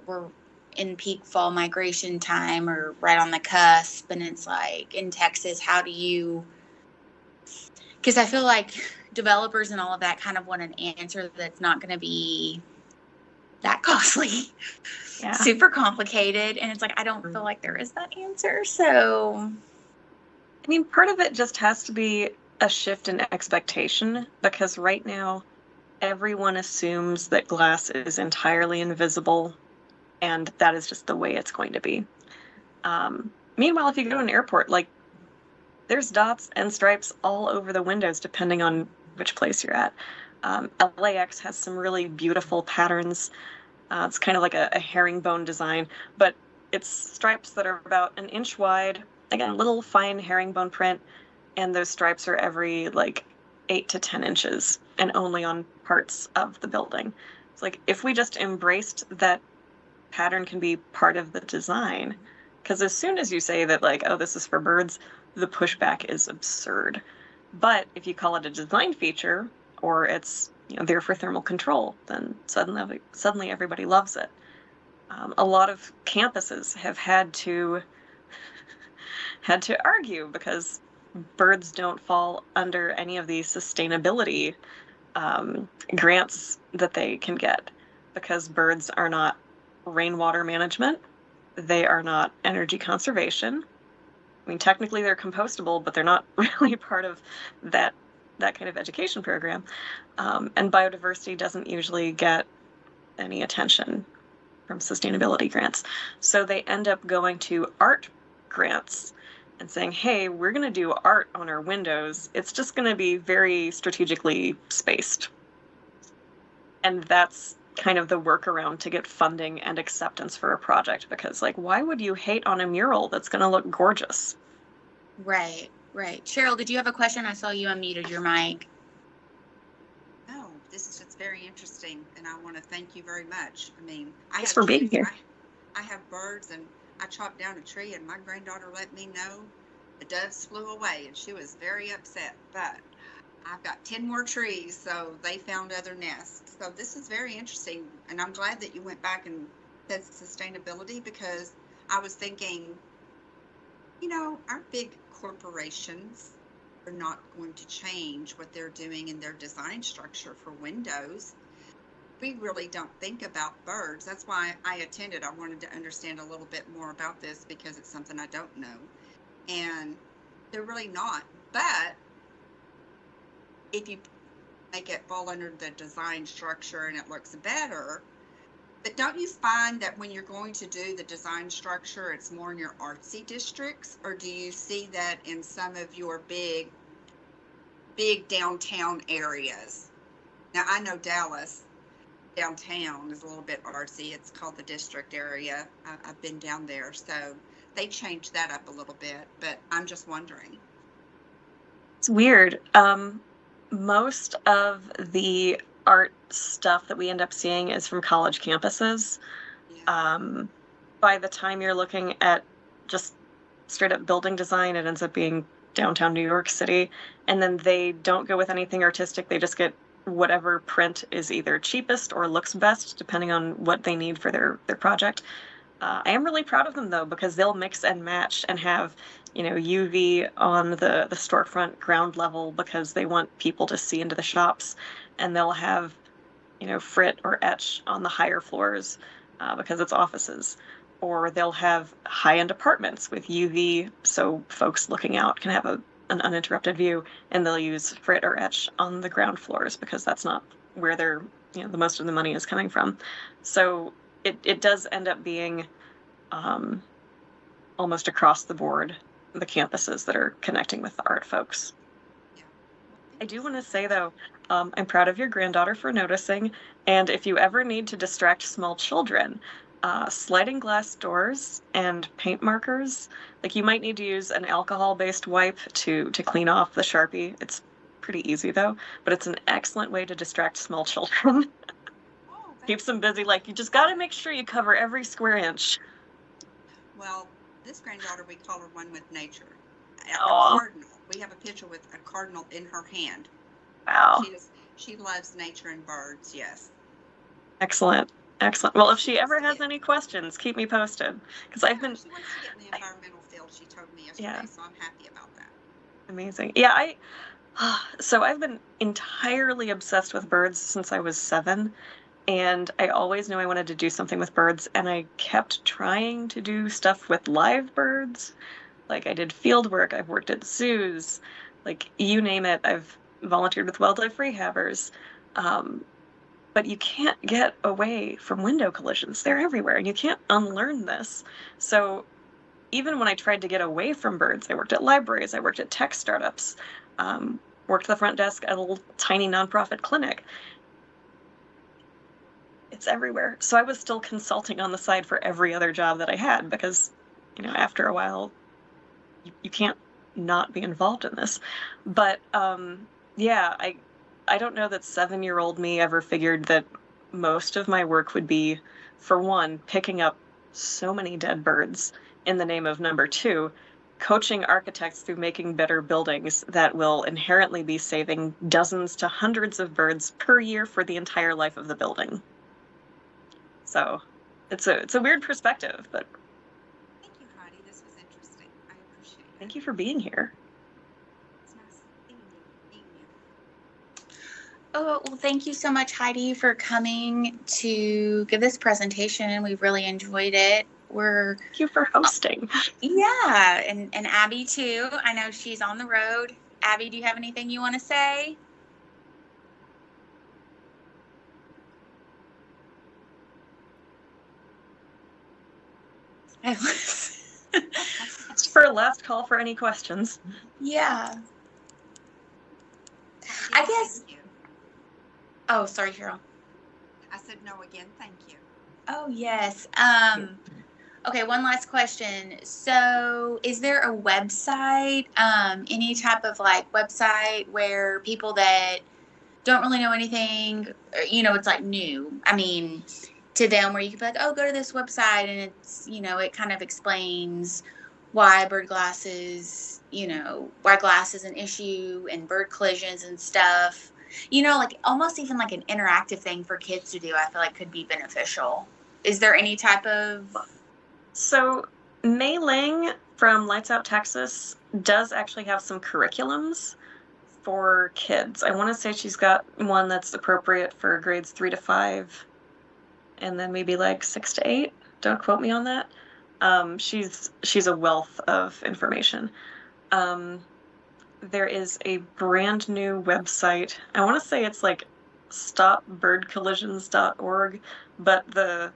in peak fall migration time or right on the cusp, and it's like in Texas, how do you? Because I feel like developers and all of that kind of want an answer that's not going to be that costly, super complicated. And it's like, I don't feel like there is that answer. So, I mean, part of it just has to be a shift in expectation, because right now everyone assumes that glass is entirely invisible, and that is just the way it's going to be. Meanwhile, if you go to an airport, like, there's dots and stripes all over the windows depending on which place you're at. LAX has some really beautiful patterns. It's kind of like a herringbone design, but it's stripes that are about an inch wide. Again, little fine herringbone print, and those stripes are every like 8 to 10 inches and only on parts of the building. It's like, if we just embraced that pattern can be part of the design, because as soon as you say that, like, oh, this is for birds, the pushback is absurd. But if you call it a design feature, or it's there for thermal control, then suddenly everybody loves it. A lot of campuses have had to argue because birds don't fall under any of these sustainability grants that they can get, because birds are not rainwater management. They are not energy conservation. I mean, technically they're compostable, but they're not really part of that kind of education program. And biodiversity doesn't usually get any attention from sustainability grants. So they end up going to art grants and saying, hey, we're going to do art on our windows. It's just going to be very strategically spaced. And that's kind of the workaround to get funding and acceptance for a project, because, like, why would you hate on a mural that's going to look gorgeous? Right. Cheryl, did you have a question? I saw you unmuted your mic. No, this is just very interesting, and I want to thank you very much. I mean, thanks for being here. I have birds, and I chopped down a tree, and my granddaughter let me know the doves flew away, and she was very upset. But I've got 10 more trees, so they found other nests. So this is very interesting, and I'm glad that you went back and said sustainability, because I was thinking, our big corporations are not going to change what they're doing in their design structure for windows. We really don't think about birds. That's why I attended. I wanted to understand a little bit more about this, because it's something I don't know. And they're really not. But if you make it fall under the design structure and it looks better, but don't you find that when you're going to do the design structure, it's more in your artsy districts? Or do you see that in some of your big big downtown areas. Now, I know Dallas downtown is a little bit artsy. It's called the district area. I've been down there, so they changed that up a little bit, but I'm just wondering. It's weird. Most of the art stuff that we end up seeing is from college campuses. Yeah. By the time you're looking at just straight up building design, it ends up being downtown New York City. And then they don't go with anything artistic. They just get whatever print is either cheapest or looks best, depending on what they need for their project. I am really proud of them though, because they'll mix and match and have, UV on the storefront ground level because they want people to see into the shops, and they'll have, frit or etch on the higher floors because it's offices. Or they'll have high-end apartments with UV so folks looking out can have an uninterrupted view, and they'll use frit or etch on the ground floors because that's not where the most of the money is coming from. So it does end up being almost across the board the campuses that are connecting with the art folks. Yeah. I do want to say though, I'm proud of your granddaughter for noticing, and if you ever need to distract small children, sliding glass doors and paint markers, like you might need to use an alcohol-based wipe to clean off the Sharpie. It's pretty easy though, but it's an excellent way to distract small children. Oh, Keeps them busy, like you just got to make sure you cover every square inch. well, this granddaughter, we call her one with nature. A Aw. cardinal. We have a picture with a cardinal in her hand. Wow. She loves nature and birds, yes. Excellent. Excellent. Well, if she ever has any questions, keep me posted. Because I've been She wants to get in the environmental field, she told me yesterday, so I'm happy about that. amazing. Yeah, so I've been entirely obsessed with birds since I was 7, and I always knew I wanted to do something with birds, and I kept trying to do stuff with live birds. Like I did field work, I've worked at zoos, like you name it, I've volunteered with wildlife rehabbers. But you can't get away from window collisions. They're everywhere, and you can't unlearn this. So even when I tried to get away from birds, I worked at libraries, I worked at tech startups, worked the front desk at a little tiny nonprofit clinic. It's everywhere. So I was still consulting on the side for every other job that I had because, after a while, you can't not be involved in this. But yeah, I don't know that 7-year-old me ever figured that most of my work would be, for one, picking up so many dead birds in the name of number 2, coaching architects through making better buildings that will inherently be saving dozens to hundreds of birds per year for the entire life of the building. So it's a weird perspective, but Thank you, Heidi. This was interesting. I appreciate it. thank you for being here. It's nice seeing you. Oh, well, thank you so much, Heidi, for coming to give this presentation. We really enjoyed it. Thank you for hosting. Yeah, and Abby too. I know she's on the road. Abby, do you have anything you want to say? It's for a last call for any questions. Yeah. Again, I guess. thank you. Oh, sorry, Cheryl. I said no again. Thank you. Oh, yes. Okay, one last question. So, is there a website, any type of like website where people that don't really know anything, it's like new? I mean, to them, where you could be like, oh, go to this website, and it's, it kind of explains why bird glass is, why glass is an issue and bird collisions and stuff. Like almost even like an interactive thing for kids to do, I feel like could be beneficial. Is there any type of... So Mei Ling from Lights Out Texas does actually have some curriculums for kids. I want to say she's got one that's appropriate for grades 3 to 5, and then maybe like 6 to 8. Don't quote me on that. She's a wealth of information. There is a brand new website. I want to say it's like stopbirdcollisions.org, but the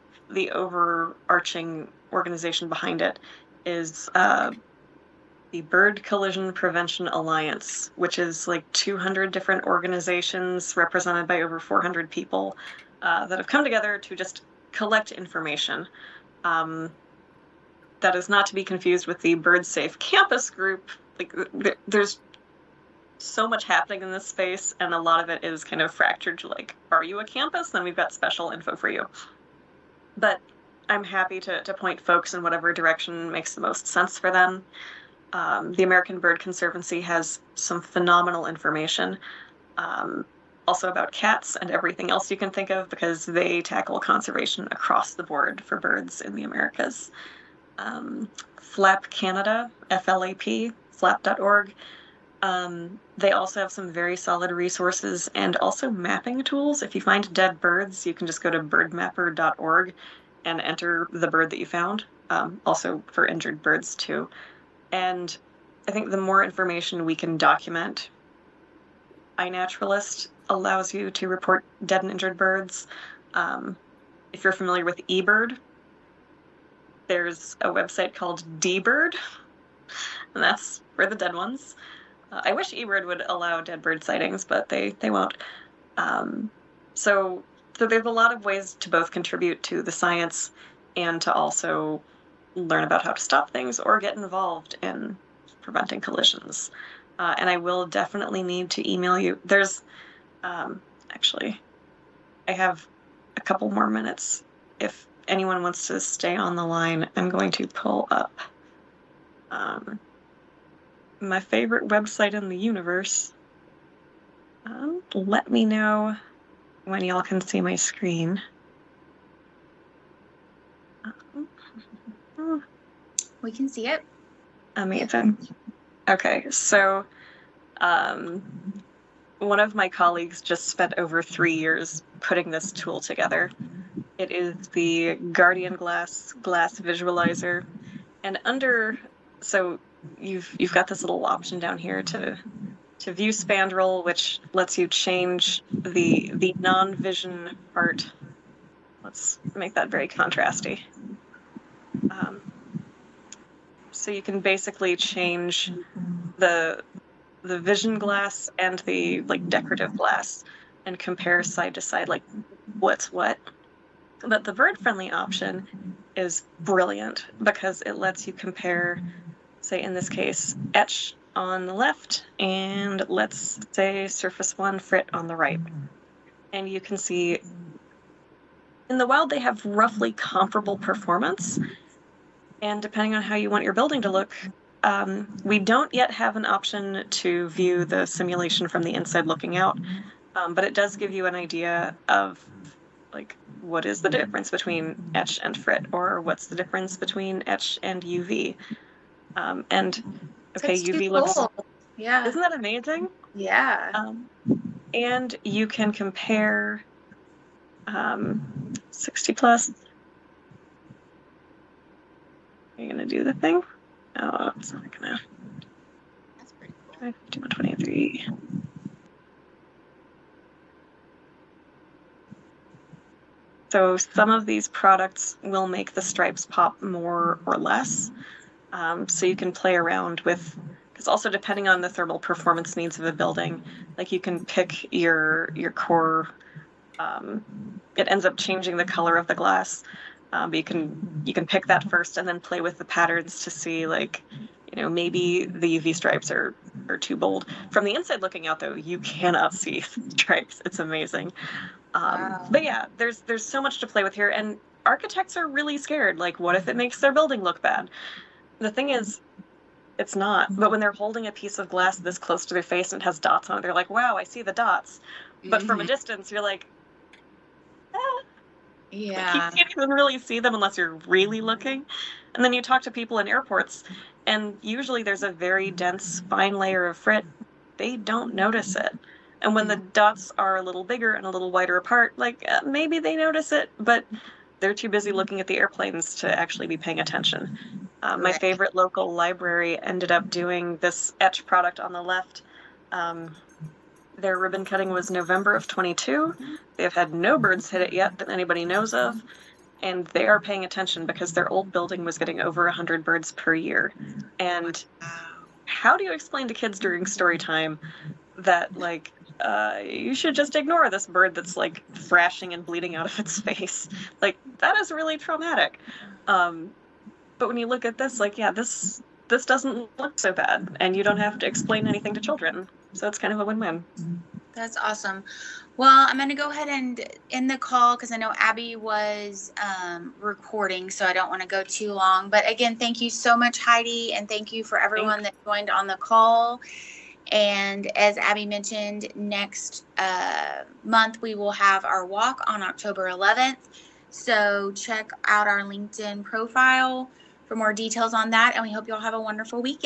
overarching organization behind it is the Bird Collision Prevention Alliance, which is like 200 different organizations represented by over 400 people that have come together to just collect information. That is not to be confused with the Bird Safe Campus group. Like, there's so much happening in this space, and a lot of it is kind of fractured to like, are you a campus? Then we've got special info for you. But I'm happy to point folks in whatever direction makes the most sense for them. The American Bird Conservancy has some phenomenal information, also about cats and everything else you can think of, because they tackle conservation across the board for birds in the Americas. FLAP Canada, FLAP, flap.org. They also have some very solid resources and also mapping tools. If you find dead birds, you can just go to birdmapper.org and enter the bird that you found, also for injured birds too. And I think the more information we can document, iNaturalist allows you to report dead and injured birds. If you're familiar with eBird, there's a website called dBird, and that's for the dead ones. I wish eBird would allow dead bird sightings, but they won't. So there's a lot of ways to both contribute to the science and to also learn about how to stop things or get involved in preventing collisions. And I will definitely need to email you. There's, actually, I have a couple more minutes. If anyone wants to stay on the line, I'm going to pull up my favorite website in the universe. Let me know when y'all can see my screen. We can see it. Amazing. Okay, so one of my colleagues just spent over 3 years putting this tool together. It is the Guardian Glass Visualizer, and so you've got this little option down here to view spandrel, which lets you change the non-vision part. Let's make that very contrasty. So you can basically change the vision glass and the like decorative glass and compare side to side, like what's what. But the bird-friendly option is brilliant because it lets you compare, say in this case, etch on the left and let's say surface 1 frit on the right. And you can see in the wild they have roughly comparable performance. And depending on how you want your building to look, we don't yet have an option to view the simulation from the inside looking out, but it does give you an idea of like what is the difference between etch and frit, or what's the difference between etch and UV. And okay, That's UV too looks, cool. Yeah. isn't that amazing? Yeah. And you can compare 60 plus. Are you gonna do the thing? Oh, it's not gonna. That's pretty cool. 2123. So some of these products will make the stripes pop more or less. So you can play around with, because also depending on the thermal performance needs of a building, like you can pick your core. It ends up changing the color of the glass. But you can pick that first and then play with the patterns to see, like, you know, maybe the UV stripes are too bold. From the inside looking out, though, you cannot see stripes. It's amazing. Wow. But yeah, there's so much to play with here, and architects are really scared. Like, what if it makes their building look bad? The thing is, it's not. But when they're holding a piece of glass this close to their face and it has dots on it, they're like, wow, I see the dots. But from a distance, you're like, ah. Yeah. You can't even really see them unless you're really looking. And then you talk to people in airports, and usually there's a very dense fine layer of frit. They don't notice it. And when the dots are a little bigger and a little wider apart, like maybe they notice it, but they're too busy looking at the airplanes to actually be paying attention. My Right. favorite local library ended up doing this etch product on the left. Their ribbon cutting was November of 22. They've had no birds hit it yet that anybody knows of. And they are paying attention because their old building was getting over 100 birds per year. And how do you explain to kids during story time that, like, you should just ignore this bird that's, like, thrashing and bleeding out of its face? Like, that is really traumatic. But when you look at this, like, yeah, this doesn't look so bad, and you don't have to explain anything to children. So it's kind of a win-win. That's awesome. Well, I'm going to go ahead and end the call because I know Abby was recording, so I don't want to go too long. But again, thank you so much, Heidi, and thank you for everyone that joined on the call. And as Abby mentioned, next month we will have our walk on October 11th. So check out our LinkedIn profile for more details on that, and we hope you all have a wonderful weekend.